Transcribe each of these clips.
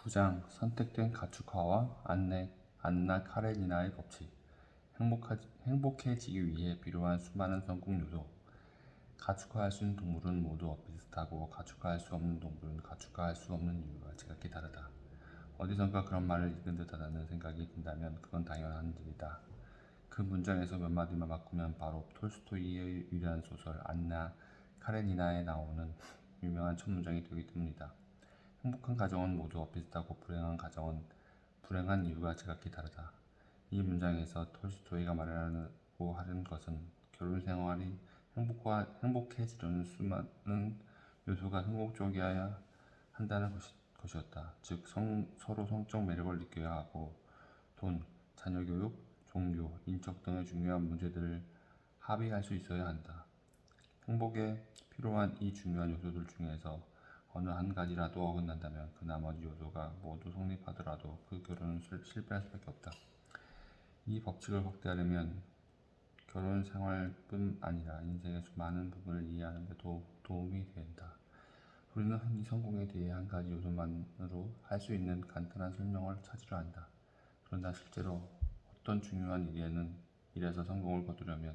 9장 선택된 가축화와 안나 카레니나의 법칙. 행복해지기 위해 필요한 수많은 성공 요소. 가축화할 수 있는 동물은 모두 비슷하고 가축화할 수 없는 동물은 가축화할 수 없는 이유가 지극히 다르다. 어디선가 그런 말을 읽은 듯하다는 생각이 든다면 그건 당연한 일이다. 그 문장에서 몇 마디만 바꾸면 바로 톨스토이의 유일한 소설 안나 카레니나에 나오는 유명한 첫 문장이 되기 때문이다. 행복한 가정은 모두 비슷하고 불행한 가정은 불행한 이유가 지극히 다르다. 이 문장에서 톨스토이가 말하려고 하는 것은 결혼 생활이 행복해지려는 수많은 요소가 행복적이어야 한다는 것이었다. 즉 서로 성적 매력을 느껴야 하고 돈, 자녀 교육, 종교, 인적 등의 중요한 문제들을 합의할 수 있어야 한다. 행복에 필요한 이 중요한 요소들 중에서 어느 한 가지라도 어긋난다면 그 나머지 요소가 모두 성립하더라도 그 결혼은 실패할 수밖에 없다. 이 법칙을 확대하려면 결혼 생활뿐 아니라 인생의 수많은 부분을 이해하는 데도 도움이 된다. 우리는 흔히 성공에 대해 한 가지 요소만으로 할 수 있는 간단한 설명을 찾으려 한다. 그러나 실제로 어떤 중요한 일에서 성공을 거두려면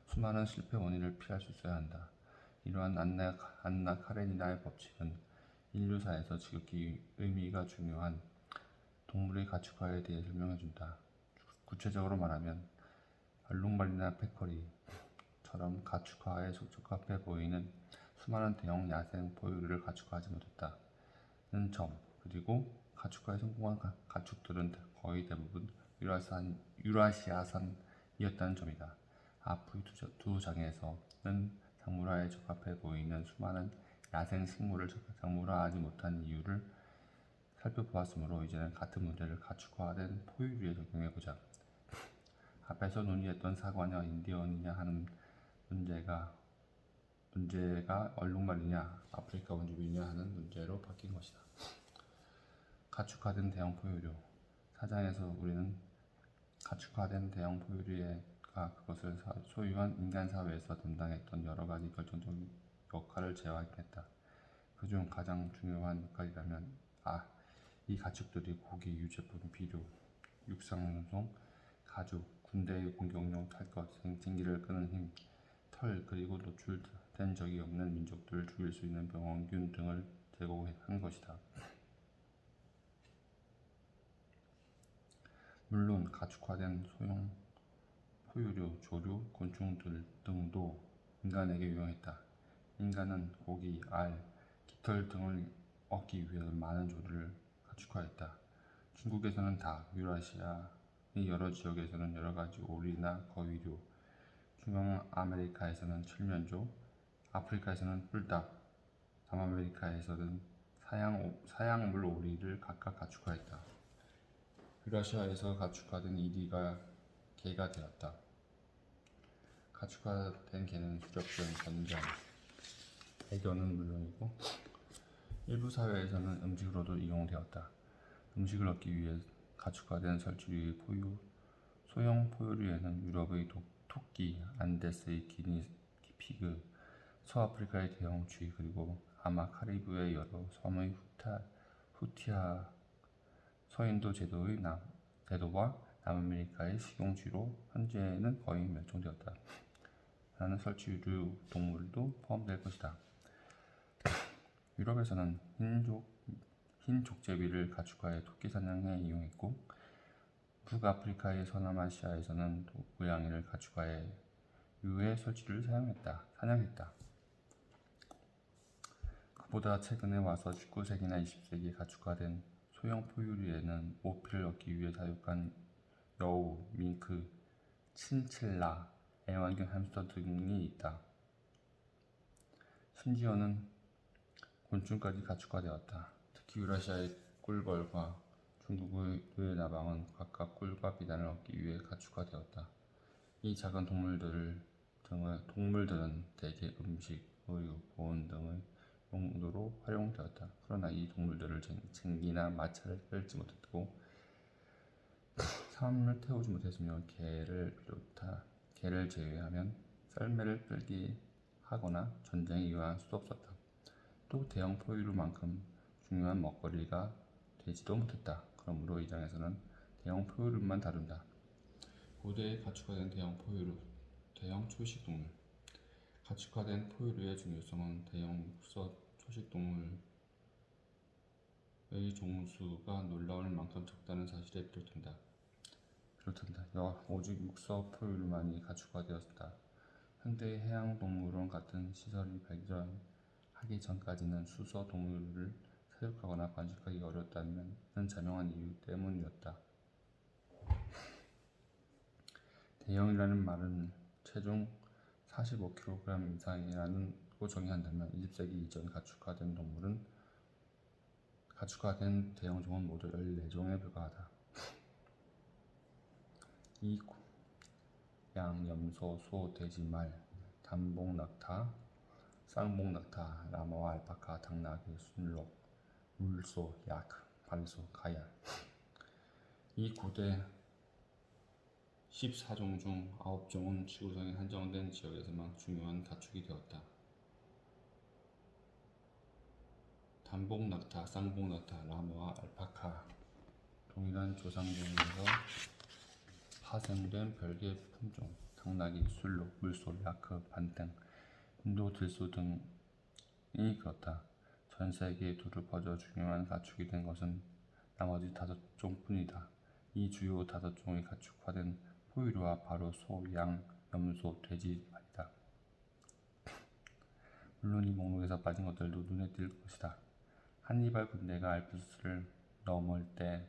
수많은 실패 원인을 피할 수 있어야 한다. 이러한 안나 카레니나의 법칙은 인류사에서 지극히 의미가 중요한 동물의 가축화에 대해 설명해준다. 구체적으로 말하면 알록말리나 페커리처럼 가축화에 적합해 보이는 수많은 대형 야생 포유류를 가축화하지 못했다는 점, 그리고 가축화에 성공한 가축들은 거의 대부분 유라시아산이었다는 점이다. 앞의 두 장에서는 작물화에 적합해 보이는 수많은 야생 식물을 작물화하지 못한 이유를 살펴보았으므로 이제는 같은 문제를 가축화된 포유류에 적용해보자. 앞에서 논의했던 사과냐 인디언이냐 하는 문제가 얼룩말이냐 아프리카 원주민이냐 하는 문제로 바뀐 것이다. 가축화된 대형 포유류. 4장에서 우리는 가축화된 대형 포유류가 그것을 소유한 인간 사회에서 담당했던 여러 가지 결정적인 역할을 재확인했다. 그중 가장 중요한 역할이라면 이 가축들이 고기, 유제품, 비료, 육상운송, 가죽, 군대의 공격용 탈것, 생기를 끄는 힘, 털, 그리고 노출된 적이 없는 민족들을 죽일 수 있는 병원균 등을 제공한 것이다. 물론 가축화된 소형 포유류, 조류, 곤충들 등도 인간에게 유용했다. 인간은 고기, 알, 깃털 등을 얻기 위해 많은 조류를 가축화했다. 중국에서는 닭, 유라시아의 여러 지역에서는 여러 가지 오리나 거위류, 중앙아메리카에서는 칠면조, 아프리카에서는 뿔닭, 남아메리카에서는 사양물 오리를 각각 가축화했다. 유라시아에서 가축화된 이리가 개가 되었다. 가축화된 개는 수렵견, 전장, 애견은 물론이고 일부 사회에서는 음식으로도 이용되었다. 음식을 얻기 위해 가축화된 설치류의 소형 포유류에는 유럽의 토끼, 안데스의 피그, 서아프리카의 대형 쥐, 그리고 아마 카리브의 여러 섬의 후티아, 서인도 제도와 남아메리카의 식용쥐로 현재는 거의 멸종되었다. 라는 설치류 동물도 포함될 것이다. 유럽에서는 흰 족제비를 가축화해 토끼 사냥에 이용했고 북아프리카의 서남아시아에서는 고양이를 가축화해 유해 설치류를 사냥했다. 그보다 최근에 와서 19세기나 20세기 가축화된 소형 포유류에는 모피를 얻기 위해 사육한 여우, 밍크, 친칠라, 애완견 햄스터 등이 있다. 심지어는 곤충까지 가축화되었다. 특히 유라시아의 꿀벌과 중국의 뇌나방은 각각 꿀과 비단을 얻기 위해 가축화되었다. 이 작은 동물들은 대개 음식, 의류, 보온 등의 용도로 활용되었다. 그러나 이 동물들을 쟁기나 마차를 끌지 못했고 사람을 태우지 못했으며 개를 제외하면 썰매를 끌게 하거나 전쟁에 이용할 수도 없었다. 또 대형 포유류만큼 중요한 먹거리가 되지도 못했다. 그러므로 이 장에서는 대형 포유류만 다룬다. 고대에 가축화된 대형 초식동물. 가축화된 포유류의 중요성은 대형 육서 초식동물의 종수가 놀라울 만큼 적다는 사실에 비롯된다. 오직 육서 포유류만이 가축화되었다. 현대의 해양동물원 같은 시설이 발전하기 전까지는 수서 동물을 사육하거나 번식하기 어려웠다는 자명한 이유 때문이었다. 대형이라는 말은 체중 45kg 이상이라고 정의한다면 20세기 이전 가축화된 대형종은 모두 14종에 불과하다. 이 양, 염소, 소, 돼지, 말, 단복, 낙타, 쌍복, 낙타, 라마와 알파카, 당나귀, 순록, 물소, 약, 바리소, 가야. 이 고대 14종 중 9종은 지구상의 한정된 지역에서만 중요한 가축이 되었다. 단복 낙타, 쌍복 낙타, 라마와 알파카 동일한 조상종에서 파생된 별개의 품종, 당나귀, 술록, 물소, 야크, 반땡, 인도 들소 등이 그렇다. 전 세계에 두루 퍼져 중요한 가축이 된 것은 나머지 5종뿐이다. 이 주요 5종의 가축화된 포유류와 바로 소, 양, 염소, 돼지, 말이다. 물론 이 목록에서 빠진 것들도 눈에 띌 것이다. 한니발 군대가 알프스를 넘을 때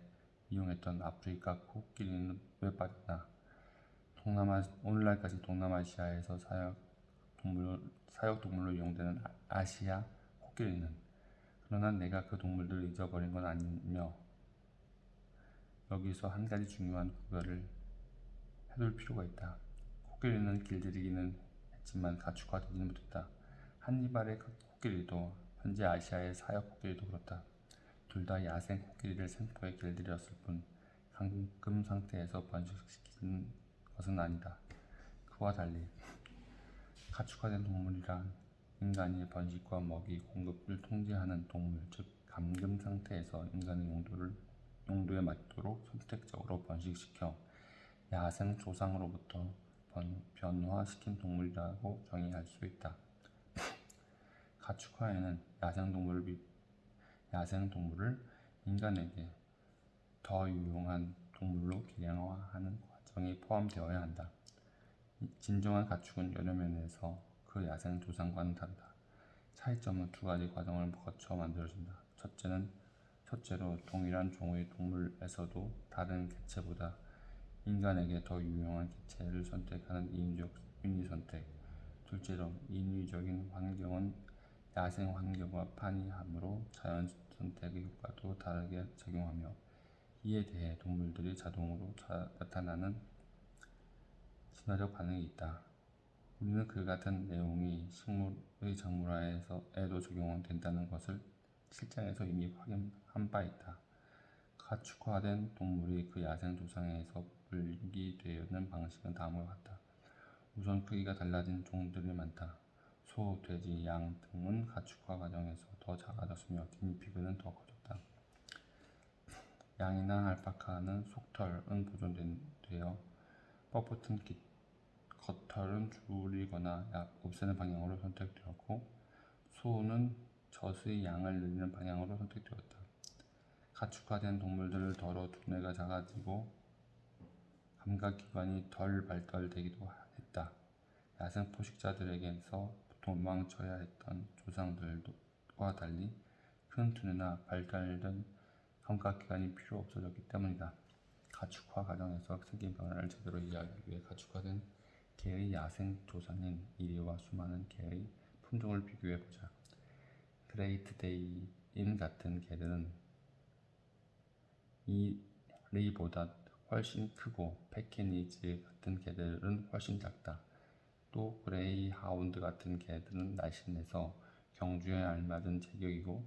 이용했던 아프리카 코끼리는 왜 빠졌나? 오늘날까지 동남아시아에서 사육동물로 이용되는 아시아 코끼리는, 그러나 내가 그 동물들을 잊어버린 건 아니며 여기서 한 가지 중요한 구별을 해둘 필요가 있다. 코끼리는 길들이기는 했지만 가축화되지는 못했다. 한니발의 코끼리도 현재 아시아의 사육 코끼리도 그렇다. 둘 다 야생 코끼리를 생포에 길들였을 뿐 감금 상태에서 번식시킨 것은 아니다. 그와 달리 가축화된 동물이란 인간이 번식과 먹이 공급을 통제하는 동물, 즉 감금 상태에서 인간의 용도에 맞도록 선택적으로 번식시켜 야생 조상으로부터 변화시킨 동물이라고 정의할 수 있다. 가축화에는 야생동물을 인간에게 더 유용한 동물로 개량화하는 과정이 포함되어야 한다. 진정한 가축은 여러 면에서 그 야생 조상과는 다르다. 차이점은 2가지 과정을 거쳐 만들어진다. 첫째로 동일한 종의 동물에서도 다른 개체보다 인간에게 더 유용한 개체를 선택하는 인위 선택. 둘째로 인위적인 환경은 야생 환경과 판이하므로 자연 선택의 효과도 다르게 작용하며, 이에 대해 동물들이 자동으로 나타나는 진화적 반응이 있다. 우리는 그 같은 내용이 식물의 작물화에도 적용된다는 것을 실장에서 이미 확인한 바 있다. 가축화된 동물이 그 야생 조상에서 분리되는 방식은 다음과 같다. 우선 크기가 달라진 종들이 많다. 소, 돼지, 양 등은 가축화 과정에서 더 작아졌으며 기니피그는 더 커졌다. 양이나 알파카는 속털은 보존되어 뻣뻣한 겉털은 줄이거나 없애는 방향으로 선택되었고, 소는 젖의 양을 늘리는 방향으로 선택되었다. 가축화된 동물들을 더러 두뇌가 작아지고 감각기관이 덜 발달되기도 했다. 야생 포식자들에게서 도망쳐야 했던 조상들과 달리 큰 두뇌나 발달된 감각기관이 필요 없어졌기 때문이다. 가축화 과정에서 생긴 변화를 제대로 이해하기 위해 가축화된 개의 야생 조상인 이리와 수많은 개의 품종을 비교해보자. 그레이트 데인 같은 개들은 이리보다 훨씬 크고, 패키니즈 같은 개들은 훨씬 작다. 또 그레이 하운드 같은 개들은 날씬해서 경주에 알맞은 체격이고,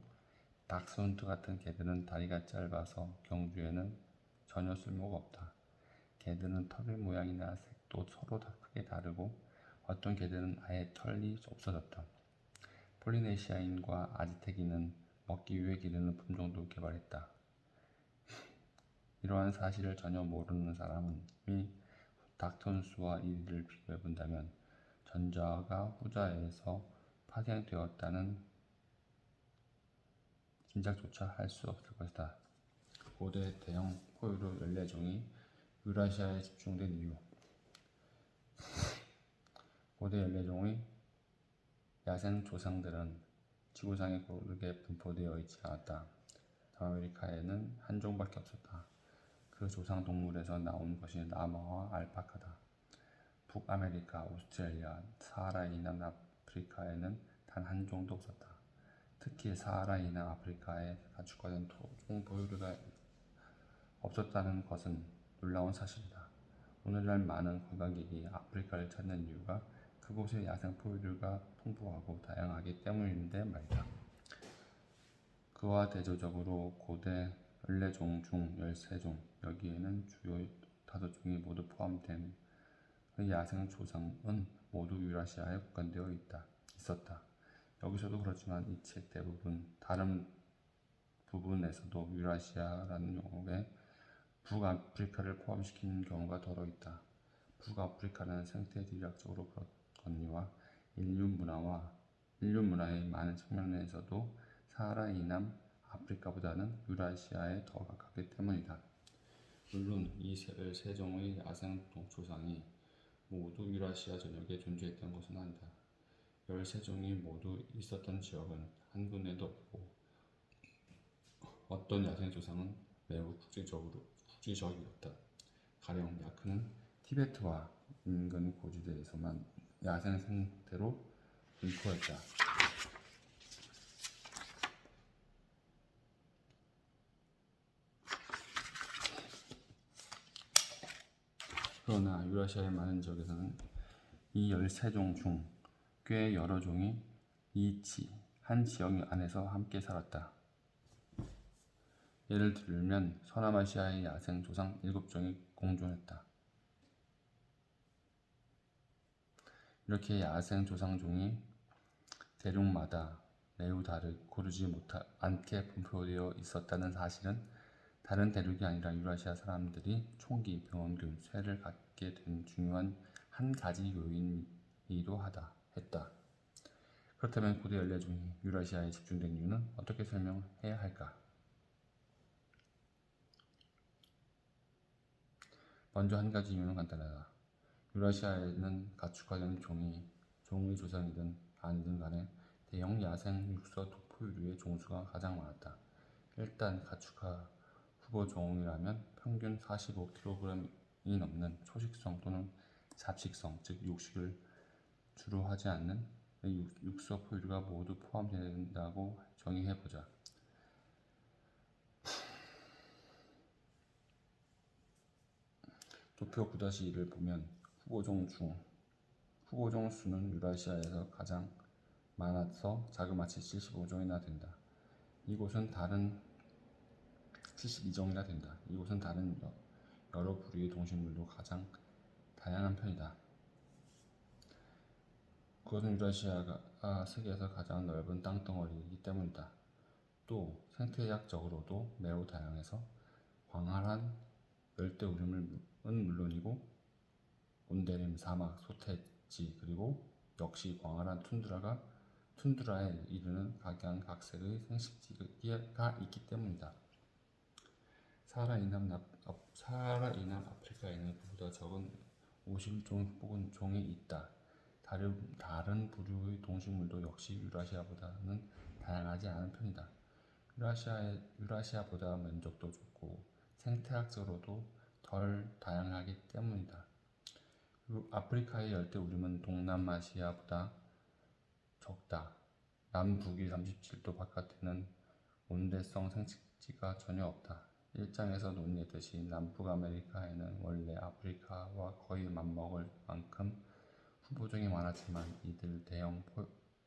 닥스훈트 같은 개들은 다리가 짧아서 경주에는 전혀 쓸모가 없다. 개들은 털의 모양이나 색도 서로 다 크게 다르고, 어떤 개들은 아예 털이 없어졌다. 폴리네시아인과 아즈텍인은 먹기 위해 기르는 품종도 개발했다. 이러한 사실을 전혀 모르는 사람이 닥턴수와 이리를 비교해 본다면 전자가 후자에서 파생되었다는 짐작조차 할 수 없을 것이다. 고대 대형 포유류 14종이 유라시아에 집중된 이유. 고대 14종의 야생 조상들은 지구상에 고르게 분포되어 있지 않았다. 남아메리카에는 한 종밖에 없었다. 그 조상 동물에서 나온 것이 라마와 알파카다. 북아메리카, 오스트레일리아, 사하라 이남 아프리카에는 단 한 종도 없었다. 특히 사하라 이남 아프리카에 가축화된 토종 포유류가 없었다는 것은 놀라운 사실이다. 오늘날 많은 관광객이 아프리카를 찾는 이유가 그곳의 야생 포유류가 풍부하고 다양하기 때문인데 말이다. 그와 대조적으로 고대 14종 중 13종, 여기에는 주요 5종이 모두 포함된 그 야생 조상은 모두 유라시아에 국한되어 있었다. 여기서도 그렇지만 이 책 대부분 다른 부분에서도 유라시아라는 용어에 북아프리카를 포함시키는 경우가 더러 있다. 북아프리카는 생태 지리학적으로 그렇거니와 인류 문화의 많은 측면에서도 사하라 이남 아프리카보다는 유라시아에 더 가깝기 때문이다. 물론 이 13종의 야생 조상이 모두 유라시아 전역에 존재했던 것은 아니다. 13종이 모두 있었던 지역은 한 군데도 없고 어떤 야생 조상은 매우 국지적이었다. 가령 야크는 티베트와 인근 고지대에서만 야생 생태로 분포했다. 그러나 유라시아의 많은 지역에서는 이 13종 중 꽤 여러 종이 한 지역 안에서 함께 살았다. 예를 들면 서남아시아의 야생 조상 7종이 공존했다. 이렇게 야생 조상종이 대륙마다 매우 고르지 않게 분포되어 있었다는 사실은 다른 대륙이 아니라 유라시아 사람들이 총기, 병원균, 쇠를 갖게 된 중요한 한 가지 요인이기도 했다. 그렇다면 고대 14종이 유라시아에 집중된 이유는 어떻게 설명해야 할까? 먼저 한 가지 이유는 간단하다. 유라시아에는 가축화된 종의 조상이든 아니든 간에 대형 야생 육서 포유류의 종수가 가장 많았다. 일단 가축화 후보 종이라면 평균 45kg이 넘는 초식성 또는 잡식성, 즉 육식을 주로 하지 않는 육서 포유류가 모두 포함된다고 정의해보자. 도표 9-1을 보면 후보종 수는 유라시아에서 가장 많아서 자그마치 75종이나 된다. 이곳은 다른 72종이나 된다. 이곳은 다른 여러 부류의 동식물도 가장 다양한 편이다. 그것은 유라시아가 세계에서 가장 넓은 땅덩어리이기 때문이다. 또 생태학적으로도 매우 다양해서 광활한 열대우림은 물론이고 온대림, 사막, 소태지 그리고 역시 광활한 툰드라에 이르는 각양각색의 생식지가 있기 때문이다. 사하라 이남 아프리카에는 그보다 적은 50종 혹은 종이 있다. 다른 부류의 동식물도 역시 유라시아보다는 다양하지 않은 편이다. 유라시아보다 면적도 좁고 생태학적으로도 덜 다양하기 때문이다. 아프리카의 열대우림은 동남아시아보다 적다. 남북위 37도 바깥에는 온대성 생식지가 전혀 없다. 일장에서 논의했듯이 남북아메리카에는 원래 아프리카와 거의 맞먹을 만큼 후보종이 많았지만 이들 대형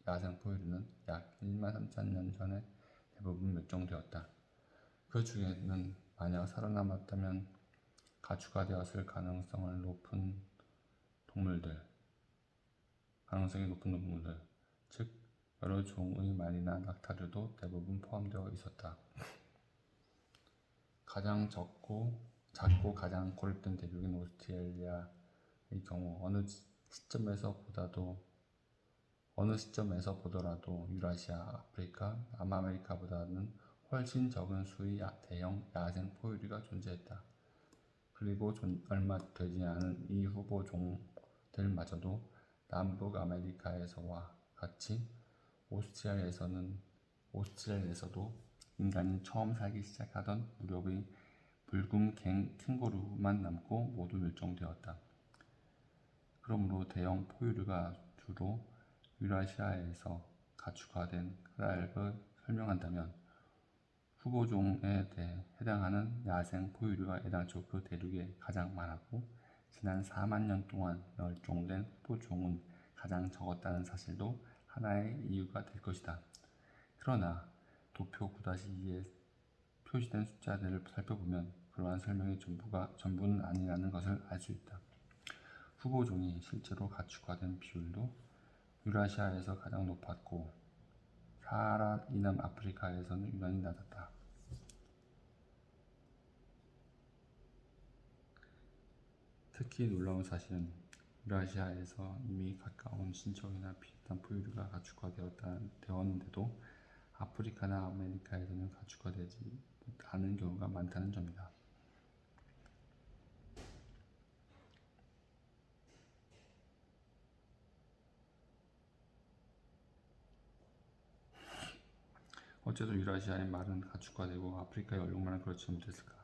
야생 포유류는 약 13,000년 전에 대부분 멸종되었다. 그 중에는 만약 살아남았다면 가축화되었을 가능성이 높은 동물들, 즉 여러 종의 말이나 낙타들도 대부분 포함되어 있었다. 가장 작고 가장 고립된 대륙인 오스트레일리아의 경우 어느 시점에서 보더라도 유라시아, 아프리카, 남아메리카보다는 훨씬 적은 수의 대형 야생 포유류가 존재했다. 그리고 얼마 되지 않은 이 후보 종들마저도 남북 아메리카에서와 같이 오스트레일리아에서도 인간이 처음 살기 시작하던 무렵의 붉은 캥거루만 남고 모두 멸종되었다. 그러므로 대형 포유류가 주로 유라시아에서 가축화된 까닭을 설명한다면 후보종에 해당하는 야생 포유류가 애당초 그 대륙에 가장 많았고 지난 4만 년 동안 멸종된 후보종은 가장 적었다는 사실도 하나의 이유가 될 것이다. 그러나 도표 9-2에 표시된 숫자들을 살펴보면 그러한 설명이 전부는 아니라는 것을 알 수 있다. 후보종이 실제로 가축화된 비율도 유라시아에서 가장 높았고 사하라 이남 아프리카에서는 유난히 낮았다. 특히 놀라운 사실은 유라시아에서 이미 가까운 신적이나 비슷한 포유류가 가축화되었는데도 아프리카나 아메리카에서는 가축화되지 않은 경우가 많다는 점이다. 어째서 유라시아의 말은 가축화되고 아프리카의 얼룩말은 그렇지 못했을까?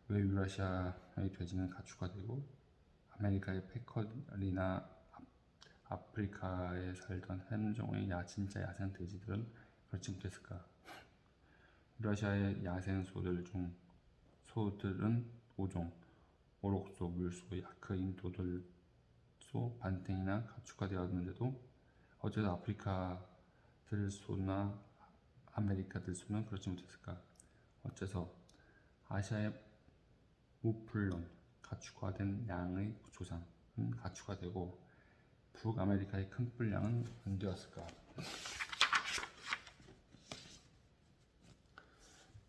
왜 유라시아의 돼지는 가축화되고 아메리카의 패커리나 아프리카에 살던 햄종의 진짜 야생 돼지들은 그렇지 못했을까? 유라시아의 야생 소들은 5종, 오록소, 물소, 야크, 인도들소, 반탱이나 가축화되었는데도 어째서 아프리카 들소나 아메리카 들소는 그렇지 못했을까? 어째서 아시아의 무플론, 가축화된 양의 조상은 가축화되고 북아메리카의 큰 뿔양은 안 되었을까?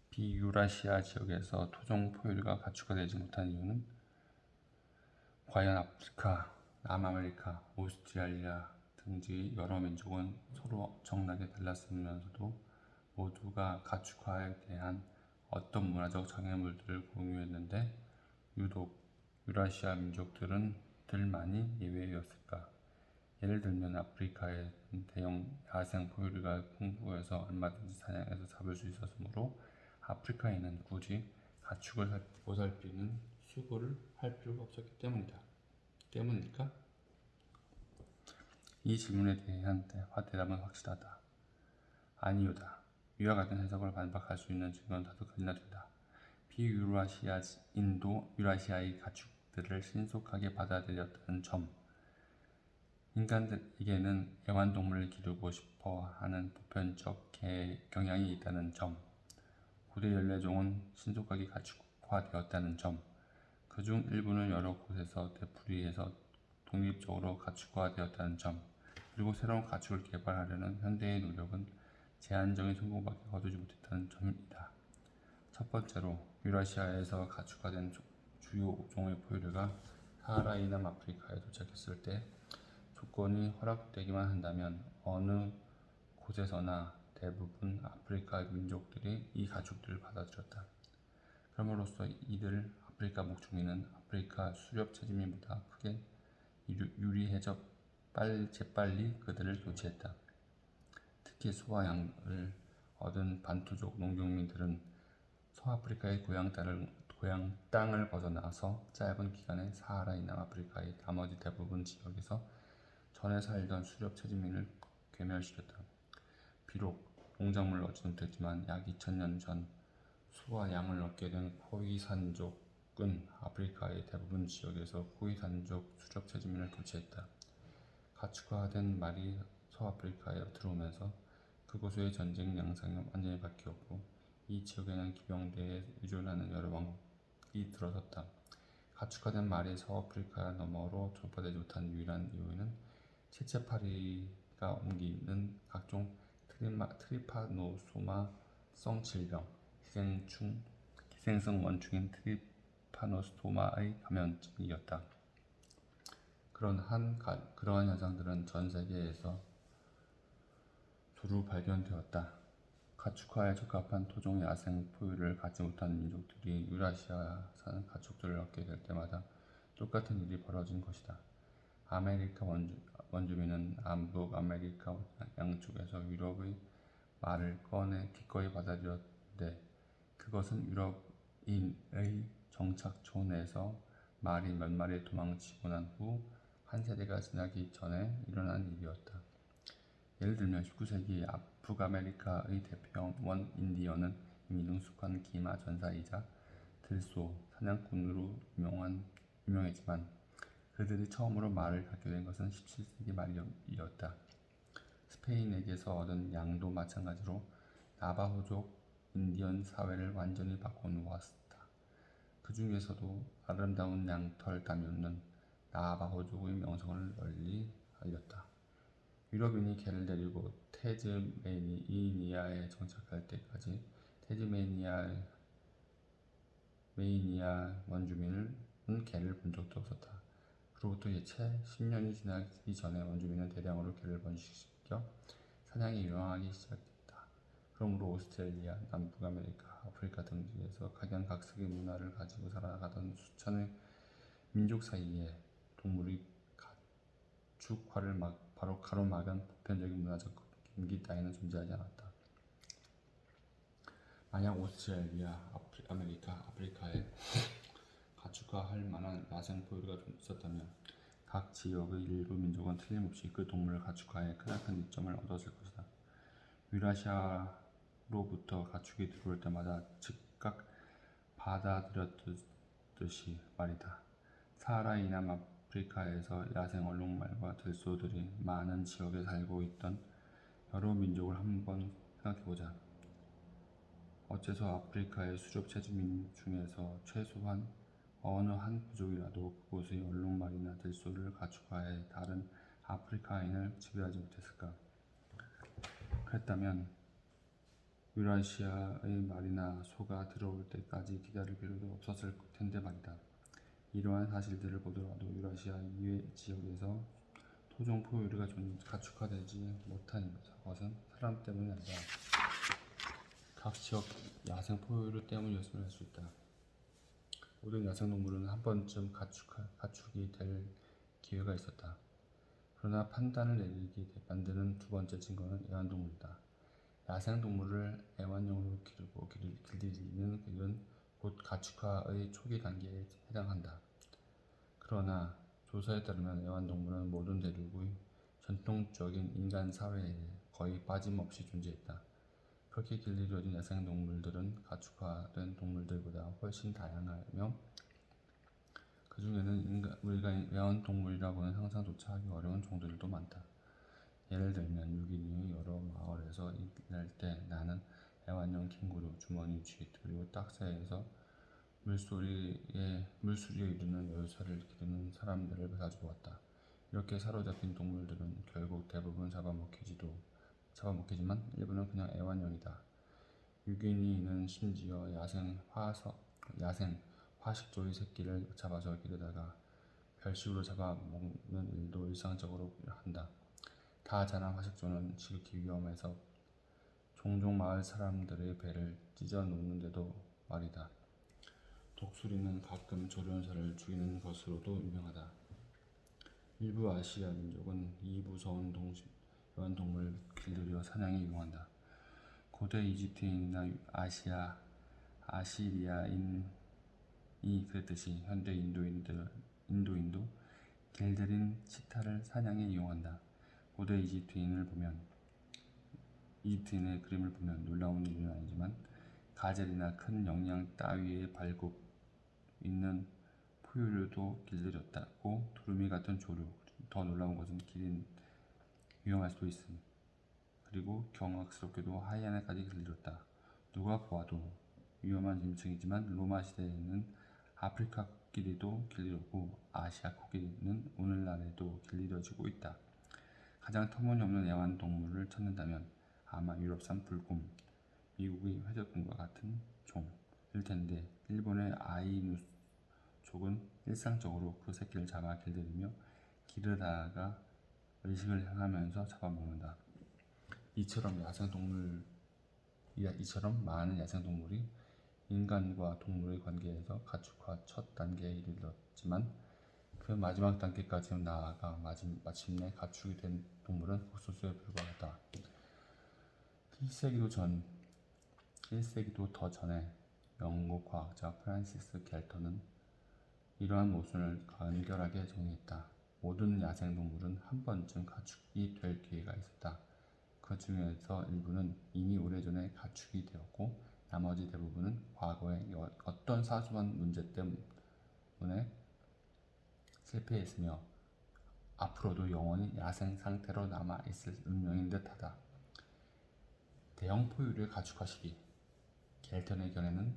비유라시아 지역에서 토종 포유류가 가축화되지 못한 이유는 과연 아프리카, 남아메리카, 오스트레일리아 등지의 여러 민족은 서로 엄청나게 달랐으면서도 모두가 가축화에 대한 어떤 문화적 장애물들을 공유했는데 유독 유라시아 민족들은 들만이 예외였을까? 예를 들면 아프리카의 대형 야생 포유류가 풍부해서 얼마든지 사냥해서 잡을 수 있었으므로 아프리카에는 굳이 가축을 보살피는 수고를 할 필요가 없었기 때문일까? 이 질문에 대한 대답은 확실하다. 아니요다. 위와 같은 해석을 반박할 수 있는 증거는 다섯 가지나 된다. 비유라시아인도 유라시아의 가축들을 신속하게 받아들였다는 점, 인간들에게는 애완동물을 기르고 싶어 하는 보편적 경향이 있다는 점, 고대 연례종은 신속하게 가축화되었다는 점, 그중 일부는 여러 곳에서 되풀이해서 독립적으로 가축화되었다는 점, 그리고 새로운 가축을 개발하려는 현대의 노력은 제한적인 성공밖에 거두지 못했다는 점이다. 첫 번째로, 유라시아에서 가축화된 주요 종의 포유류가 사하라 이남 아프리카에 도착했을 때 조건이 허락되기만 한다면 어느 곳에서나 대부분 아프리카 민족들이 이 가축들을 받아들였다. 그럼으로써 이들 아프리카 목축민은 아프리카 수렵 채집민보다 크게 유리해져 재빨리 그들을 교체했다. 특히 소와 양을 얻은 반투족 농경민들은 서아프리카의 고향 땅을 벗어나서 짧은 기간에 사하라 이남 아프리카의 나머지 대부분 지역에서 전에 살던 수렵 채집민을 괴멸시켰다. 비록 농작물을 얻지 못했지만 약 2000년 전 소와 양을 얻게 된 코이산족은 아프리카의 대부분 지역에서 코이산족 수렵 채집민을 교체했다. 가축화된 말이 서아프리카에 들어오면서 그곳의 전쟁 양상이 완전히 바뀌었고 이 지역에는 기병대에 의존하는 여러 왕국이 들어섰다. 가축화된 말이 서아프리카 너머로 전파되지 못한 유일한 이유는 채채파리가 옮기는 각종 트리파노소마성 질병, 기생충 기생성 원충인 트리파노소마의 감염증이었다. 그러한 현상들은 전 세계에서 두루 발견되었다. 가축화에 적합한 토종 야생 포유를 갖지 못한 민족들이 유라시아 사는 가축들을 얻게 될 때마다 똑같은 일이 벌어진 것이다. 아메리카 원주민은 남북 아메리카 양쪽에서 유럽의 말을 기꺼이 받아들였는데 그것은 유럽인의 정착촌 내에서 말이 몇 마리 도망치고 난 후 한 세대가 지나기 전에 일어난 일이었다. 예를 들면 19세기 북아메리카의 대표 원인디언은 이미 능숙한 기마 전사이자 들소 사냥꾼으로 유명했지만 그들이 처음으로 말을 갖게 된 것은 17세기 말이었다. 스페인에게서 얻은 양도 마찬가지로 나바호족 인디언 사회를 완전히 바꿔놓았다. 그 중에서도 아름다운 양털 다뭍는 나바호족의 명성을 널리 알렸다. 유럽인이 개를 데리고 테즈메이니아에 정착할 때까지 테즈메이니아 원주민은 개를 본 적도 없었다. 그로부터 채 10년이 지나기 전에 원주민은 대량으로 개를 번식시켜 사냥이 유행하기 시작했다. 그러므로 오스트레일리아, 남북아메리카, 아프리카 등지에서 각양각색의 문화를 가지고 살아가던 수천의 민족 사이에 동물의 가축화를 바로 가로막은 보편적인 문화적 금기 따위는 존재하지 않았다. 만약 오스트레일리아, 아프리카에 가축화할 만한 야생 포유류가 있었다면 각 지역의 일부 민족은 틀림없이 그 동물을 가축화해 크나큰 이점을 얻었을 것이다. 유라시아로부터 가축이 들어올 때마다 즉각 받아들였듯이 말이다. 사하라 이남 아프리카에서 야생 얼룩말과 들소들이 많은 지역에 살고 있던 여러 민족을 한번 생각해보자. 어째서 아프리카의 수렵 채집민 중에서 최소한 어느 한 부족이라도 그곳의 얼룩말이나 들소를 가축화해 다른 아프리카인을 지배하지 못했을까? 그랬다면 유라시아의 말이나 소가 들어올 때까지 기다릴 필요도 없었을 텐데 말이다. 이러한 사실들을 보더라도 유라시아 이외 지역에서 토종 포유류가 가축화되지 못한 것은 사람 때문이 아니라 각 지역 야생 포유류 때문이었음을 알 수 있다. 모든 야생동물은 한 번쯤 가축이 될 기회가 있었다. 그러나 판단을 내리게 만드는 두 번째 증거는 애완동물이다. 야생동물을 애완용으로 기르고 길들이는 일은 곧 가축화의 초기 단계에 해당한다. 그러나 조사에 따르면 애완동물은 모든 대륙의 전통적인 인간 사회에 거의 빠짐없이 존재했다. 그렇게 길들여진 야생동물들은 가축화된 동물들보다 훨씬 다양하며 그 중에는 우리가 애완동물이라고 하는 상상조차 하기 어려운 종들도 많다. 예를 들면 유기니의 여러 마을에서 일할 때 나는 애완용 캥거루, 주머니 쥐, 그리고 딱새에서 물수리에 이르는 열쇠를 기르는 사람들을 마주보았다. 이렇게 사로잡힌 동물들은 결국 대부분 잡아먹히지만 일부는 그냥 애완용이다. 유기니는 심지어 야생 화식조의 새끼를 잡아서 기르다가 별식으로 잡아먹는 일도 일상적으로 한다. 다 자란 화식조는 지극히 위험해서 종종 마을 사람들의 배를 찢어 놓는데도 말이다. 독수리는 가끔 조련사를 죽이는 것으로도 유명하다. 일부 아시아 민족은 이 무서운 애완동물을 길들여 사냥에 이용한다. 고대 이집트인이나 아시리아인이 그랬듯이 현대 인도인도 길들인 치타를 사냥에 이용한다. 고대 이집트인의 그림을 보면 놀라운 일은 아니지만 가젤이나 큰 영양 따위의 발굽 있는 포유류도 길들였다고 두루미 같은 조류, 더 놀라운 것은 기린 위험할 수도 있음. 그리고 경악스럽게도 하이에나까지 길들였다. 누가 보아도 위험한 짐승이지만 로마 시대에는 아프리카 코끼리도 길들였고 아시아 코끼리는 오늘날에도 길들여지고 있다. 가장 터무니없는 애완동물을 찾는다면 아마 유럽산 불곰, 미국의 회적곰과 같은 종일 텐데 일본의 아이누족은 일상적으로 그 새끼를 잡아 길들이며 기르다가 의식을 향하면서 잡아먹는다. 이처럼 많은 야생동물이 인간과 동물의 관계에서 가축화 첫 단계에 이르렀지만 그 마지막 단계까지 나아가 마침내 가축이 된 동물은 극소수에 불과하다. 1세기도 더 전에 영국 과학자 프란시스 갤턴은 이러한 모순을 간결하게 정리했다. 모든 야생동물은 한 번쯤 가축이 될 기회가 있었다. 그 중에서 일부는 이미 오래전에 가축이 되었고 나머지 대부분은 과거에 어떤 사소한 문제 때문에 실패했으며 앞으로도 영원히 야생 상태로 남아있을 운명인 듯하다. 대형 포유류의 가축화 시기. 갤턴의 견해는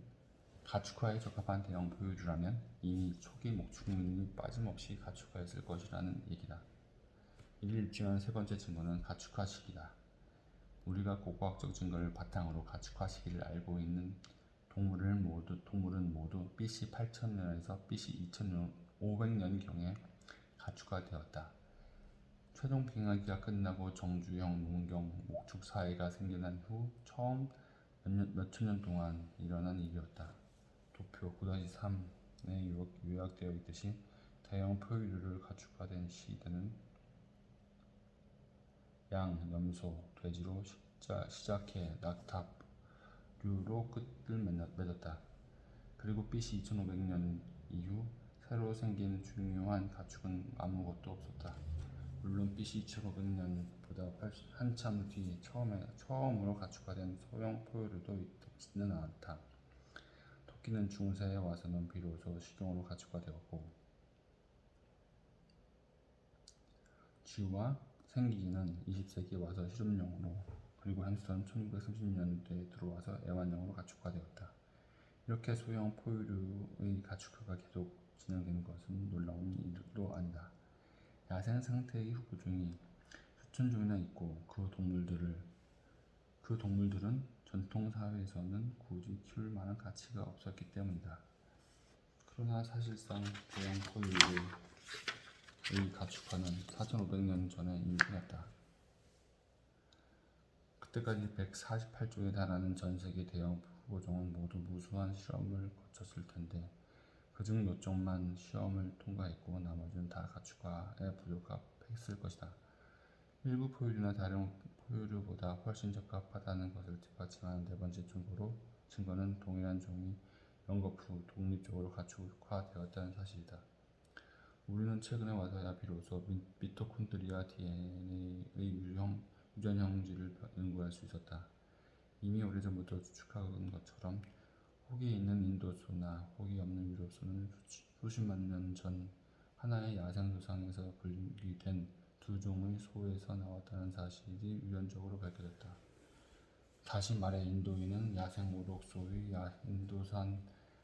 가축화에 적합한 대형 포유류라면 이미 초기 목축민이 빠짐없이 가축화했을 것이라는 얘기다. 이를 입증한 세 번째 증거는 가축화 시기다. 우리가 고고학적 증거를 바탕으로 가축화 시기를 알고 있는 동물은 모두 BC 8000년에서 BC 2500년경에 가축화되었다. 최종 빙하기가 끝나고 정주형 농경 목축 사회가 생겨난 후 처음 몇천 년 동안 일어난 일이었다. 도표 9-3에 요약되어 있듯이 대형 포유류를 가축화된 시대는 양, 염소, 돼지로 시작해 낙타류로 끝을 맺었다. 그리고 BC 2500년 이후 새로 생긴 중요한 가축은 아무것도 없었다. 물론 BC 2500년보다 한참 뒤 처음으로 가축화된 소형 포유류도 있지는 않다. 토끼는 중세에 와서는 비로소 식용으로 가축화되었고 쥐와 생기는 20세기에 와서 실험용으로 그리고 햄스터는 1930년대에 들어와서 애완용으로 가축화되었다. 이렇게 소형 포유류의 가축화가 계속 진행되는 것은 놀라운 일도 아니다. 야생 상태의 후보종이 수천 종이나 있고 그 동물들은 전통 사회에서는 굳이 키울 만한 가치가 없었기 때문이다. 그러나 사실상 대형 포유류의 가축화는 4500년 전에 이미 끝났다. 그때까지 148종에 달하는 전 세계 대형 후보종은 모두 무수한 실험을 거쳤을 텐데 그중 몇 종만 시험을 통과했고 나머지는 다 가축화에 부적합했을 것이다. 일부 포유류나 다른 포유류보다 훨씬 적합하다는 것을 뒷받침하는 네 번째 증거는 동일한 종이 연겁 후 독립적으로 가축화되었다는 사실이다. 우리는 최근에 와서야 비로소 미토콘드리아 DNA의 유전형질을 연구할 수 있었다. 이미 오래전부터 추측한 것처럼 혹이 있는 인도소나 혹이 없는 유럽소는 수십만 년 전 하나의 야생조상에서 분리된 두 종의 소에서 나왔다는 사실이 유전적으로 밝혀졌다. 다시 말해 인도인은 야생 오록소의 인도산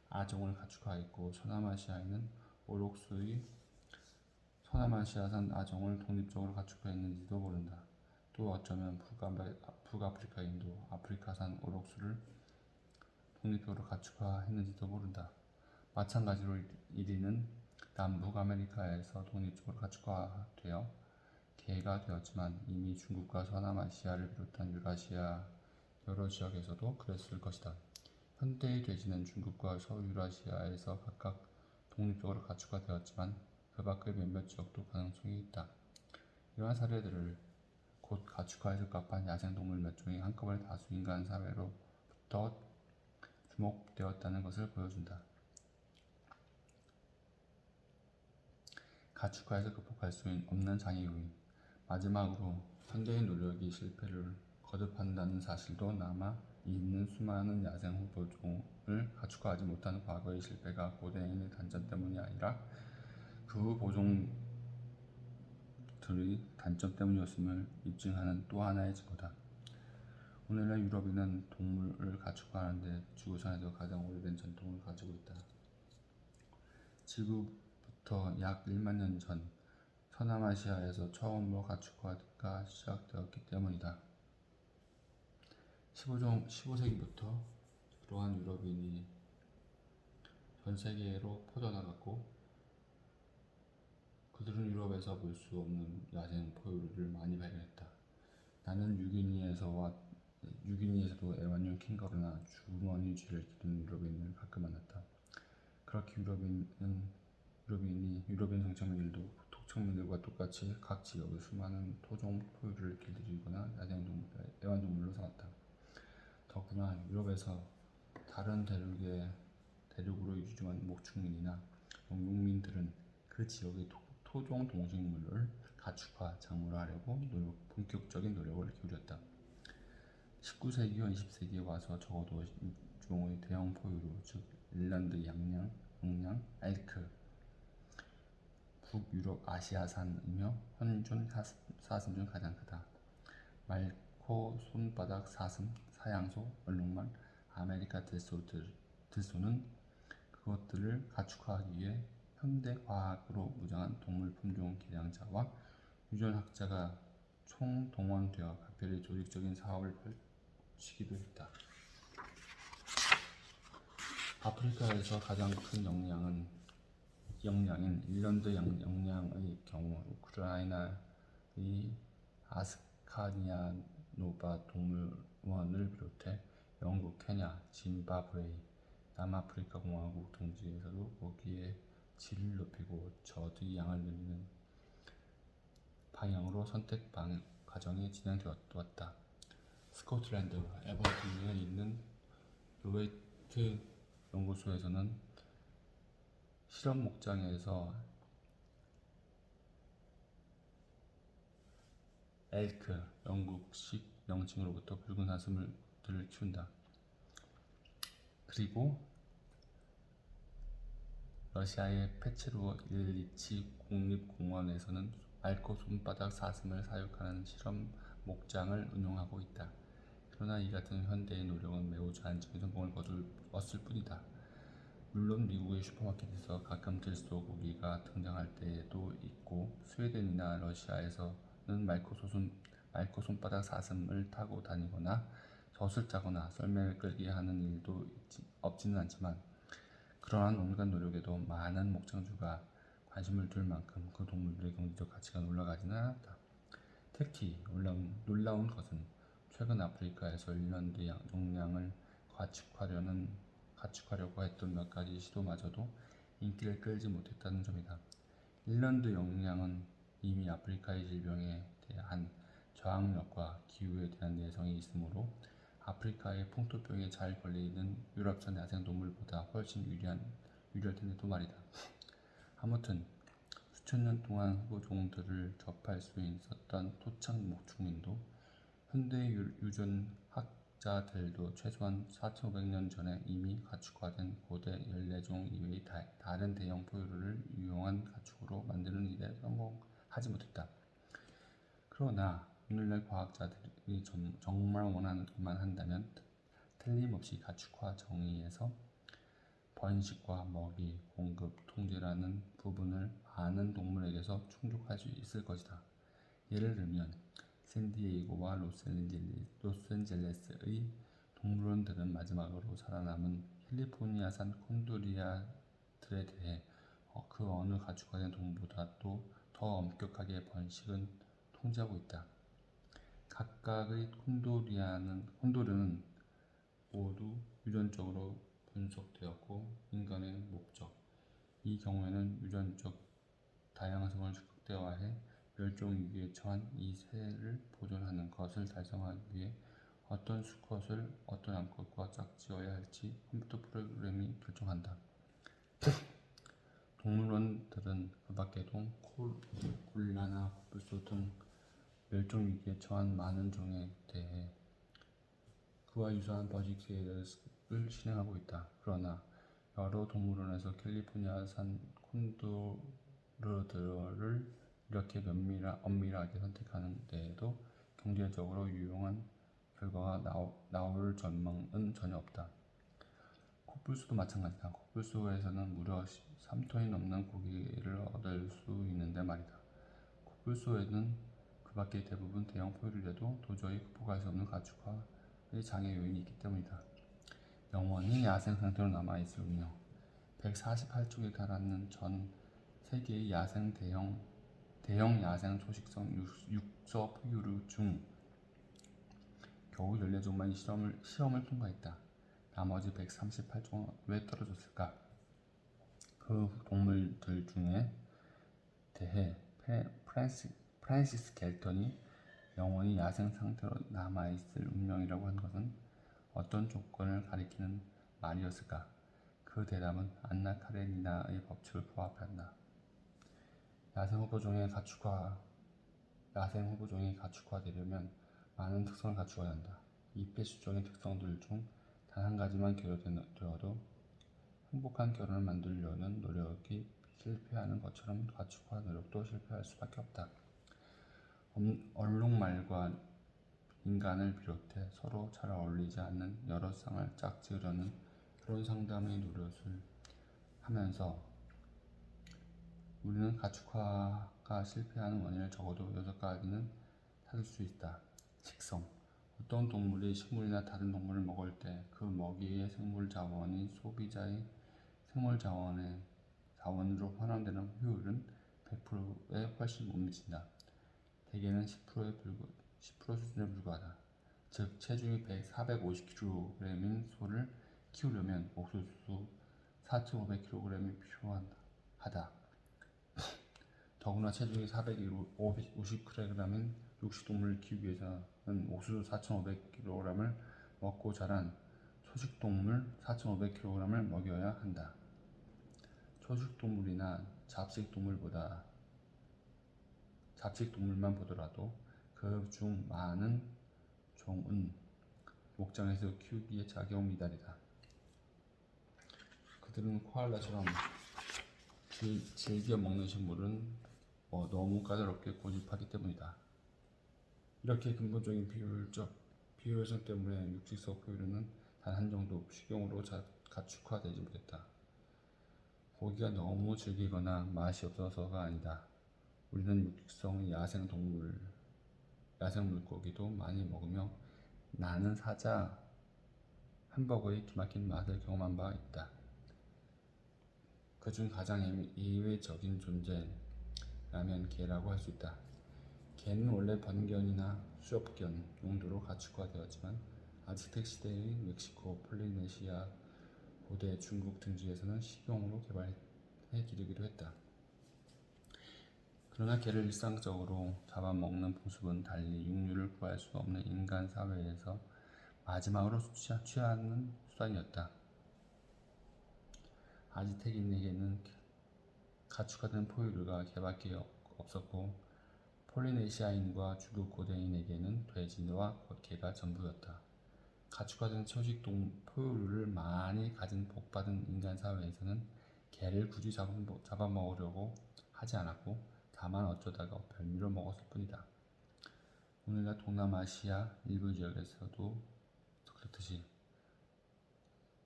아종을 가축화했고 서남아시아산 아종을 독립적으로 가축화했는지도 모른다. 또 어쩌면 북아프리카 인도, 아프리카산 오록수를 독립적으로 가축화했는지도 모른다. 마찬가지로 1위는 남북 아메리카에서 독립적으로 가축화되어 개가 되었지만 이미 중국과 서남아시아를 비롯한 유라시아 여러 지역에서도 그랬을 것이다. 현대의 돼지는 중국과 서유라시아에서 각각 독립적으로 가축화되었지만 그 밖의 몇몇 지역도 가능성이 있다. 이러한 사례들을 곧 가축화에 적합한 야생동물 몇 종이 한꺼번에 다수 인간 사회로부터 주목되었다는 것을 보여준다. 가축화에서 극복할 수 없는 장애 요인. 마지막으로 현대의 노력이 실패를 거듭한다는 사실도 남아 있는 수많은 야생 후보종을 가축화하지 못한 과거의 실패가 고대인의 단점 때문이 아니라 그 후보종들의 단점 때문이었음을 입증하는 또 하나의 증거다. 오늘날 유럽인은 동물을 가축화하는데 지구상에서 가장 오래된 전통을 가지고 있다. 지구부터 약 1만 년 전 서남아시아에서 처음으로 가축화가 시작되었기 때문이다. 15세기부터 그러한 유럽인이 전 세계로 퍼져나갔고 그들은 유럽에서 볼 수 없는 야생 포유류를 많이 발견했다. 나는 유기니에서도 애완용 캥거루나 주머니 쥐를 기르는 유럽인을 가끔 만났다. 그렇게 유럽인 정착민들도 토착민들과 똑같이 각 지역의 수많은 토종 포유류를 길들이거나 애완동물로 살았다. 더구나 유럽에서 다른 대륙으로 이주한 목축민이나 영국민들은 그 지역의 토종 동식물을 가축화, 작물화하려고 본격적인 노력을 기울였다. 19세기와 20세기에 와서 적어도 6종의 대형 포유류, 즉 일란드 양양, 엘크, 북유럽 아시아산이며 현존 사슴 중 가장 크다. 말코 손바닥 사슴, 사양소, 얼룩말, 아메리카 들소는 그것들을 가축화하기 위해 현대과학으로 무장한 동물 품종 개량자와 유전학자가 총동원되어 각별히 조직적인 사업을 펼치기도 했다. 아프리카에서 가장 큰 영양인 일란드 영양의 경우 우크라이나의 아스카니아 노바 동물원을 비롯해 영국, 케냐, 짐바브웨이, 남아프리카 공화국 등지에서도 고기의 질을 높이고 저의 양을 늘리는 방향으로 선택 과정이 진행되었다. 스코틀랜드 에버튼에 있는 로웨이트 연구소에서는 실험 목장에서 엘크, 영국식 명칭으로부터 붉은 사슴들을 키운다. 그리고 러시아의 페체로 일리치 국립공원에서는 말코 손바닥 사슴을 사육하는 실험 목장을 운영하고 있다. 그러나 이 같은 현대의 노력은 매우 제한적인 성공을 거두었을 뿐이다. 물론 미국의 슈퍼마켓에서 가끔 들소 고기가 등장할 때도 있고 스웨덴이나 러시아에서는 말코 손바닥 사슴을 타고 다니거나 젖을 짜거나 썰매를 끌게 하는 일도 없지는 않지만 그러한 온갖 노력에도 많은 목장주가 관심을 둘 만큼 그 동물들의 경제적 가치가 올라가지는 않았다. 특히 놀라운 것은 최근 아프리카에서 일란드 영양을 가축화려고 했던 몇 가지 시도마저도 인기를 끌지 못했다는 점이다. 일란드 영양은 이미 아프리카의 질병에 대한 저항력과 기후에 대한 내성이 있으므로 아프리카의 풍토병에 잘 걸리는 유럽산 야생동물보다 훨씬 유리할 텐데도 말이다. 아무튼 수천 년 동안 후보종들을 접할 수 있었던 토착 목축민도 현대 유전학자들도 최소한 4,500년 전에 이미 가축화된 고대 14종 이외의 다른 대형 포유류를 유용한 가축으로 만드는 일에 성공하지 못했다. 그러나 오늘날 과학자들이 정말 원하기만 한다면 틀림없이 가축화 정의에서 번식과 먹이, 공급, 통제라는 부분을 많은 동물에게서 충족할 수 있을 것이다. 예를 들면 샌디에이고와 로스앤젤레스의 동물원들은 마지막으로 살아남은 캘리포니아산 콘도리아들에 대해 그 어느 가축화된 동물보다도 더 엄격하게 번식은 통제하고 있다. 각각의 콘도르는 모두 유전적으로 분석되었고 인간의 목적, 이 경우에는 유전적 다양성을 극대화해 멸종 위기에 처한 이 새를 보존하는 것을 달성하기 위해 어떤 수컷을 어떤 암컷과 짝지어야 할지 컴퓨터 프로그램이 결정한다. 동물원들은 그 밖에도 콜라나 코뿔소 등 멸종 위기에 처한 많은 종에 대해 그와 유사한 번식 계획을 실행하고 있다. 그러나 여러 동물원에서 캘리포니아산 콘도르들을 이렇게 엄밀하게 선택하는 데에도 경제적으로 유용한 결과가 나올 전망은 전혀 없다. 코뿔소도 마찬가지다. 코뿔소에서는 무려 3톤이 넘는 고기를 얻을 수 있는데 말이다. 코뿔소에는 그 밖의 대부분 대형 포유류라도 도저히 극복할 수 없는 가축화의 장애 요인이 있기 때문이다. 영원히 야생 상태로 남아있을 운명. 148쪽에 달하는 전 세계의 대형 야생 초식성 육서 포유류 중 겨우 14종만이 시험을 통과했다. 나머지 138종은 왜 떨어졌을까? 그 동물들 중에 대해 프랜시스 갤턴이 영원히 야생 상태로 남아있을 운명이라고 한 것은 어떤 조건을 가리키는 말이었을까? 그 대답은 안나 카레니나의 법칙을 부합한다. 야생 후보종이 가축화되려면 많은 특성을 갖추어야 한다. 이 필수적인 특성들 중 단 한 가지만 교류되어도 행복한 결혼을 만들려는 노력이 실패하는 것처럼 가축화 노력도 실패할 수밖에 없다. 얼룩말과 인간을 비롯해 서로 잘 어울리지 않는 여러 쌍을 짝지으려는 결혼 상담의 노력을 하면서 우리는 가축화가 실패하는 원인을 적어도 6가지는 찾을 수 있다. 식성. 어떤 동물이 식물이나 다른 동물을 먹을 때 그 먹이의 생물 자원이 소비자의 생물 자원으로 환원되는 효율은 100%에 훨씬 못 미친다. 대개는 10% 수준에 불과하다. 즉 체중이 450kg인 소를 키우려면 옥수수 4,500kg이 필요하다. 더구나 체중이 450kg인 육식동물을 키우기 위해서는 옥수수 4,500kg을 먹고 자란 초식동물 4,500kg을 먹여야 한다. 초식동물이나 잡식동물만 보더라도 그 중 많은 종은 목장에서 키우기에 자격 미달이다. 그들은 코알라처럼 즐겨 먹는 식물은 너무 까다롭게 고집하기 때문이다. 이렇게 근본적인 비효율성 때문에 육식성 포유류는 단 한 종도 식용으로 가축화되지 못했다. 고기가 너무 질기거나 맛이 없어서가 아니다. 우리는 육식성 야생 물고기도 많이 먹으며 나는 사자 햄버거의 기막힌 맛을 경험한 바 있다. 그중 가장 예외적인 존재라면 개라고 할 수 있다. 개는 원래 번견이나 수렵견 용도로 가축화되었지만 아즈텍 시대의 멕시코, 폴리네시아, 고대 중국 등지에서는 식용으로 개발해 기르기도 했다. 그러나 개를 일상적으로 잡아먹는 모습은 달리 육류를 구할 수 없는 인간 사회에서 마지막으로 취하는 수단이었다. 아즈텍인에게는 가축화된 포유류가 개밖에 없었고 폴리네시아인과 중국 고대인에게는 돼지와 개가 전부였다. 가축화된 초식 포유류를 많이 가진 복받은 인간 사회에서는 개를 굳이 잡아먹으려고 하지 않았고 다만 어쩌다가 별미로 먹었을 뿐이다. 오늘날 동남아시아 일부 지역에서도 그렇듯이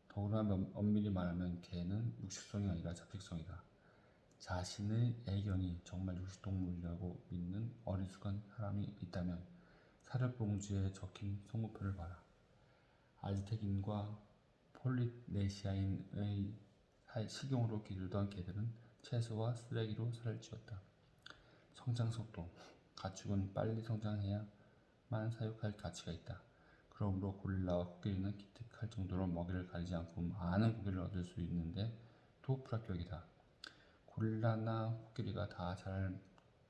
더구나 엄밀히 말하면 개는 육식성이 아니라 잡식성이다. 자신의 애견이 정말 육식동물이라고 믿는 어리숙한 사람이 있다면 사료봉지에 적힌 성무표를 봐라. 아즈텍인과 폴리네시아인의 식용으로 기르던 개들은 채소와 쓰레기로 살을 찌웠다. 성장속도. 가축은 빨리 성장해야만 사육할 가치가 있다. 그러므로 고릴라와 코끼리는 기특할 정도로 먹이를 가리지 않고 많은 고기를 얻을 수 있는데 또 불합격이다. 고릴라나 코끼리가 다 자랄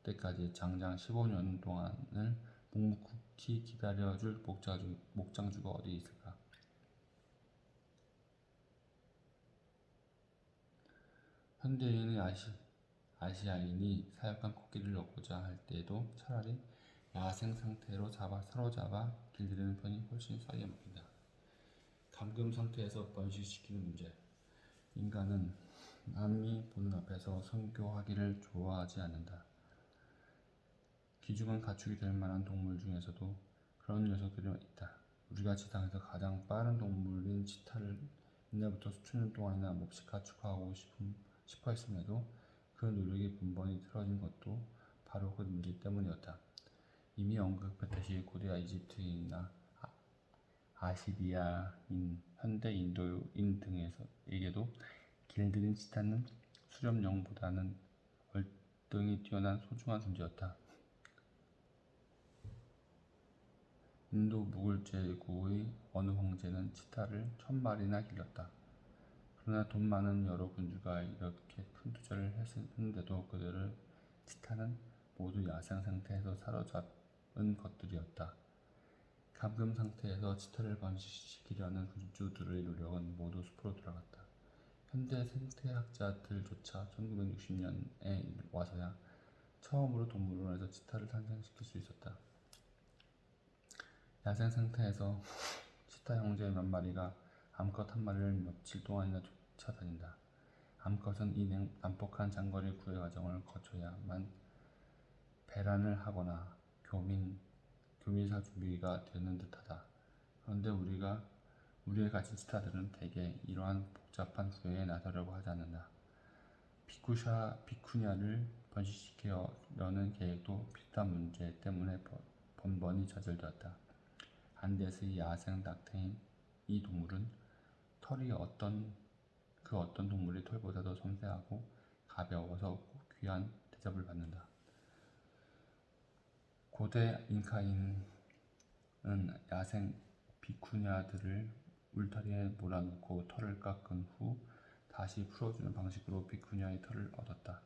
때까지 장장 15년 동안을 묵묵히 기다려줄 목장주가 어디 있을까? 현대인의 아시아인이 사육한 코끼리를 얻고자 할 때에도 차라리 야생 상태로 사로잡아 길들이는 편이 훨씬 싸게 먹힌다. 감금 상태에서 번식시키는 문제. 인간은 남이 보는 앞에서 선교하기를 좋아하지 않는다. 귀중한 가축이 될 만한 동물 중에서도 그런 녀석들이 있다. 우리가 지상에서 가장 빠른 동물인 치타를 옛날부터 수천 년 동안이나 몹시 가축화하고 싶어 했음에도 그 노력이 번번이 틀어진 것도 바로 그 문제 때문이었다. 이미 언급했듯이 고대 이집트인이나 아시리아인, 현대 인도인 등에게도 길들인 치타는 수렵용보다는 월등히 뛰어난 소중한 존재였다. 인도 무굴 제국의 어느 황제는 치타를 1000마리나 길렀다. 그러나 돈 많은 여러 군주가 이렇게 큰 투자를 했는데도 그들의 치타는 모두 야생 상태에서 사로잡은 것들이었다. 감금 상태에서 치타를 번식시키려는 군주들의 노력은 모두 수포로 돌아갔다. 현대 생태학자들조차 1960년에 와서야 처음으로 동물원에서 치타를 탄생시킬 수 있었다. 야생 상태에서 치타 형제 몇 마리가 암컷 한 마리를 며칠 동안이나 쫓아다닌다. 암컷은 이 난폭한 장거리 구애 과정을 거쳐야만 배란을 하거나 교미사 준비가 되는 듯하다. 그런데 우리의 가진 치타들은 대개 이러한 복잡한 구애에 나서려고 하지 않는다. 비쿠냐를 번식시키려는 계획도 비슷한 문제 때문에 번번이 좌절되었다. 안데스의 야생 낙태인 이 동물은 털이 그 어떤 동물의 털보다도 섬세하고 가벼워서 귀한 대접을 받는다. 고대 잉카인은 야생 비쿠냐들을 울타리에 몰아넣고 털을 깎은 후 다시 풀어주는 방식으로 비쿠냐의 털을 얻었다.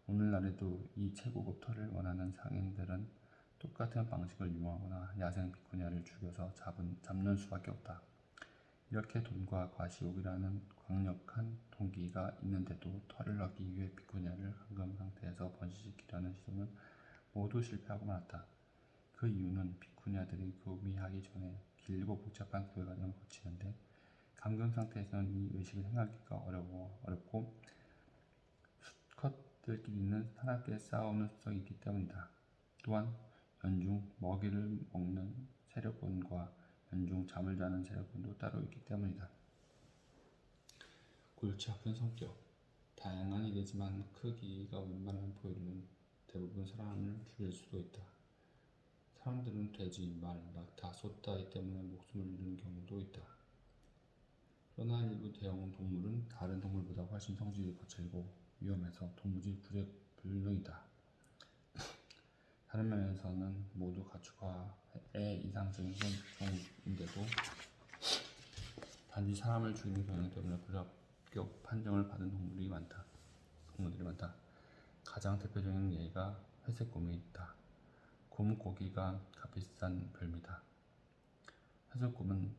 오늘날에도 이 최고급 털을 원하는 상인들은 똑같은 방식을 이용하거나 야생 비쿠냐를 죽여서 잡는 수밖에 없다. 이렇게 돈과 과시욕이라는 강력한 동기가 있는데도 털을 얻기 위해 비쿠냐를 감금 상태에서 번식시키려는 시도는 모두 실패하고 말았다. 그 이유는 비쿠냐들이 교미하기 전에 길고 복잡한 구애 과정을 거치는데 감금 상태에서는 이 의식을 행하기가 어렵고 수컷들끼리는 사납게 싸우는 습성이 있기 때문이다. 또한 연중 먹이를 먹는 세력군과 연중 잠을 자는 세력군도 따로 있기 때문이다. 골치 아픈 성격. 다양한 이되지만 크기가 웬만한 포유류는 대부분 사람을 죽일 수도 있다. 사람들은 돼지, 말, 낙타, 소 따위 때문에 목숨을 잃는 경우도 있다. 그러나 일부 대형 동물은 다른 동물보다 훨씬 성질이 거칠고 위험해서 도무지 구제불능이다. 다른 면에서는 모두 가축화의 이상적인 종인데도 단지 사람을 죽이는 경향 때문에 불합격 판정을 받은 동물들이 많다. 가장 대표적인 예가 회색곰이다. 곰 고기가 값비싼 별미다. 회색곰은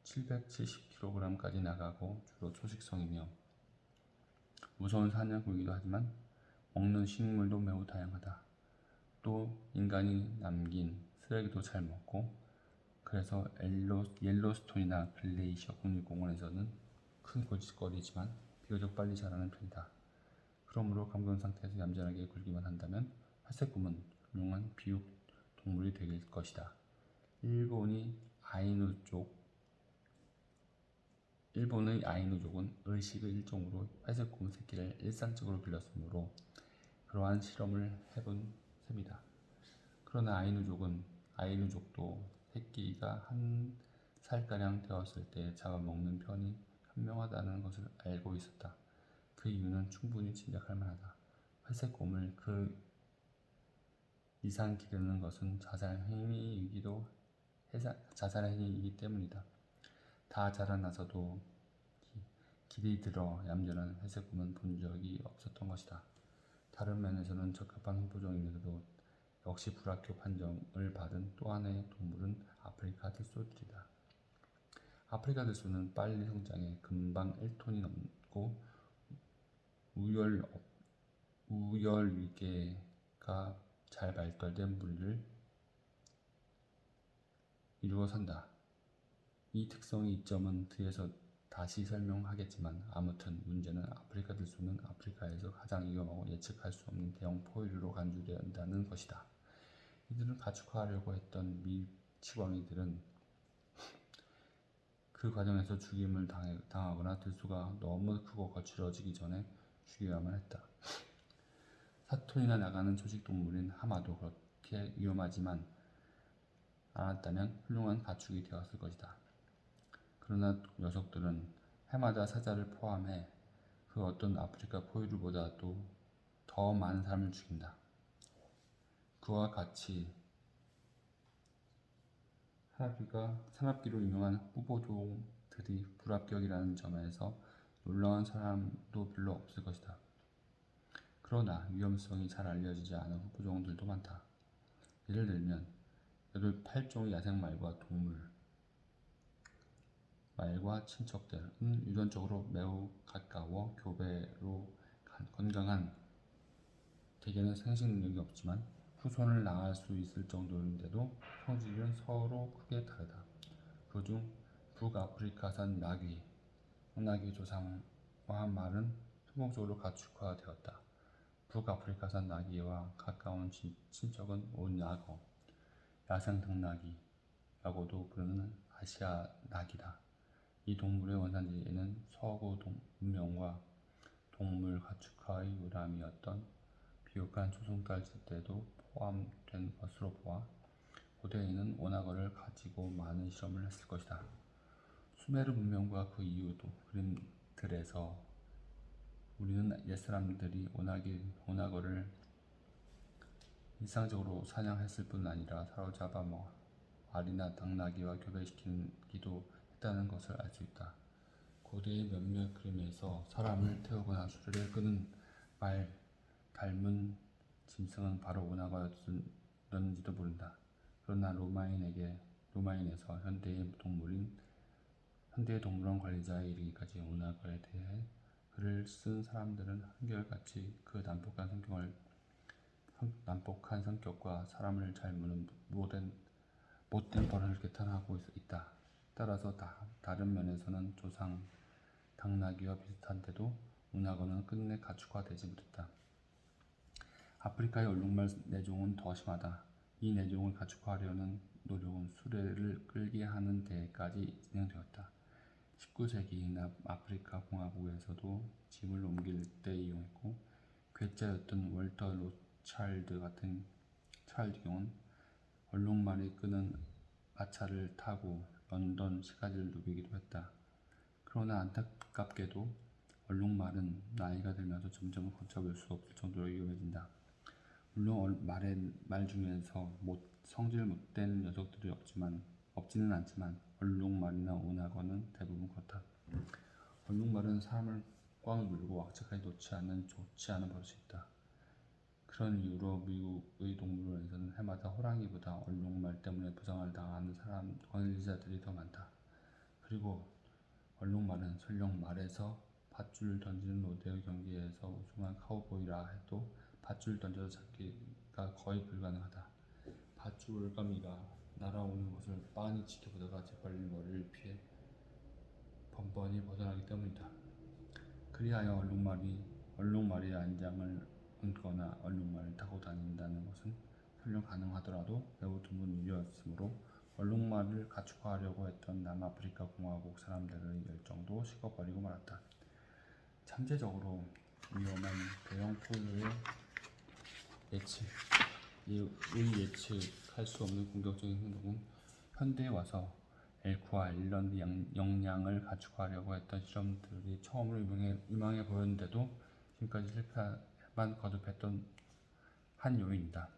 770kg까지 나가고 주로 초식성이며 무서운 사냥꾼이기도 하지만 먹는 식물도 매우 다양하다. 또 인간이 남긴 쓰레기도 잘 먹고 그래서 옐로스톤이나 글레이셔 국립공원에서는 큰 골칫거리지만 비교적 빨리 자라는 편이다. 그러므로 감금 상태에서 얌전하게 굴기만 한다면 회색곰은 훌륭한 비육 동물이 될 것이다. 일본의 아이누족은 의식의 일종으로 회색곰 새끼를 일상적으로 길렀으므로 그러한 실험을 해본 셈이다. 그러나 아이누족도 새끼가 1살가량 되었을 때 잡아먹는 편이 현명하다는 것을 알고 있었다. 그 이유는 충분히 짐작할 만하다. 회색곰을 그 이상 기르는 것은 자살의 행위이기 때문이다. 다 자라나서도 길이 들어 얌전한 회색곰은 본 적이 없었던 것이다. 다른 면에서는 적합한 hun포종인데도 역시 불합격 판정을 받은 또 하나의 동물은 아프리카 들소들이다. 아프리카 들소는 빨리 성장해 금방 1톤이 넘고 우열위계가 잘 발달된 무리를 이루어 산다. 이 특성의 이점은 뒤에서 다시 설명하겠지만 아무튼 문제는 아프리카 들소는 아프리카에서 가장 위험하고 예측할 수 없는 대형 포유류로 간주된다는 것이다. 이들은 가축화하려고 했던 밀치광이들은 그 과정에서 죽임을 당하거나 들소가 너무 크고 거칠어지기 전에 죽여야만 했다. 사톤이나 나가는 초식동물인 하마도 그렇게 위험하지만 않았다면 훌륭한 가축이 되었을 것이다. 그러나 녀석들은 해마다 사자를 포함해 그 어떤 아프리카 포유류보다도 더 많은 사람을 죽인다. 그와 같이 산업기로 유명한 후보종들이 불합격이라는 점에서 놀라운 사람도 별로 없을 것이다. 그러나 위험성이 잘 알려지지 않은 후보종들도 많다. 예를 들면 8종의 야생말과 말과 친척들은 유전적으로 매우 가까워 교배로 건강한, 대개는 생식 능력이 없지만 후손을 낳을 수 있을 정도인데도 성질은 서로 크게 다르다. 그중 북아프리카산 홍나귀 조상화 말은 성공적으로 가축화되었다. 북아프리카산 나귀와 가까운 친척은 온야거, 야생 당나귀라고도 부르는 아시아 나귀다. 이 동물의 원산지에는 서구 문명과 동물 가축화의 요람이었던 비옥한 초승달 시대도 포함된 것으로 보아 고대인은 오나거를 가지고 많은 실험을 했을 것이다. 수메르 문명과 그 이후도 그림들에서 우리는 옛사람들이 오나거를 일상적으로 사냥했을 뿐 아니라 사로잡아 알이나 당나귀와 교배시키기도 했다는 것을 알 수 있다. 고대의 몇몇 그림에서 사람을 태우거나 수레를 끄는 말 닮은 짐승은 바로 오나거였는지도 모른다. 그러나 로마인에서 현대의 동물원 관리자에 이르기까지 오나거에 대해 글을 쓴 사람들은 한결같이 그 난폭한 성격과 사람을 잘 무는 못된 버릇을 개탄하고 있다. 따라서 다른 면에서는 조상 당나귀와 비슷한데도 오나거는 끝내 가축화되지 못했다. 아프리카의 얼룩말 내종은 더 심하다. 이 내종을 가축화하려는 노력은 수레를 끌게 하는 데까지 진행되었다. 19세기 남아프리카 공화국에서도 짐을 옮길 때 이용했고, 괴짜였던 월터 로차일드 같은 경우는 얼룩말이 끄는 마차를 타고 런던 시가지를 누비기도 했다. 그러나 안타깝게도 얼룩말은 나이가 들면서 점점 걷잡을 수 없을 정도로 위험해진다. 물론 말 중에서 성질 못된 녀석들이 없지는 않지만 얼룩말이나 오나거는 대부분 그렇다. 얼룩말은 사람을 꽉 물고 악착하게 놓지 않는 좋지 않은 버릇이 있다. 그런 이유로 미국의 동물원에서는 해마다 호랑이보다 얼룩말 때문에 부상을 당하는 관리자들이 더 많다. 그리고 얼룩말은 설령 말에서 밧줄 던지는 로데오 경기에서 우승한 카우보이라 해도 밧줄 던져서 잡기가 거의 불가능하다. 밧줄 올가미가 날아오는 것을 빤히 지켜보다가 재빨리 머리를 피해 번번이 벗어나기 때문이다. 그리하여 얼룩말이 안장을 얹거나 얼룩말을 타고 다닌다는 것은 설령 가능하더라도 매우 드문 일이었으므로 얼룩말을 가축화하려고 했던 남아프리카 공화국 사람들의 열정도 식어버리고 말았다. 잠재적으로 위험한 대형 포유류의 예측할 수 없는 공격적인 행동은 현대에 와서 엘크와 일런 역량을 가축화하려고 했던 실험들이 처음으로 유망해 보였는데도 지금까지 실패만 거듭했던 한 요인이다.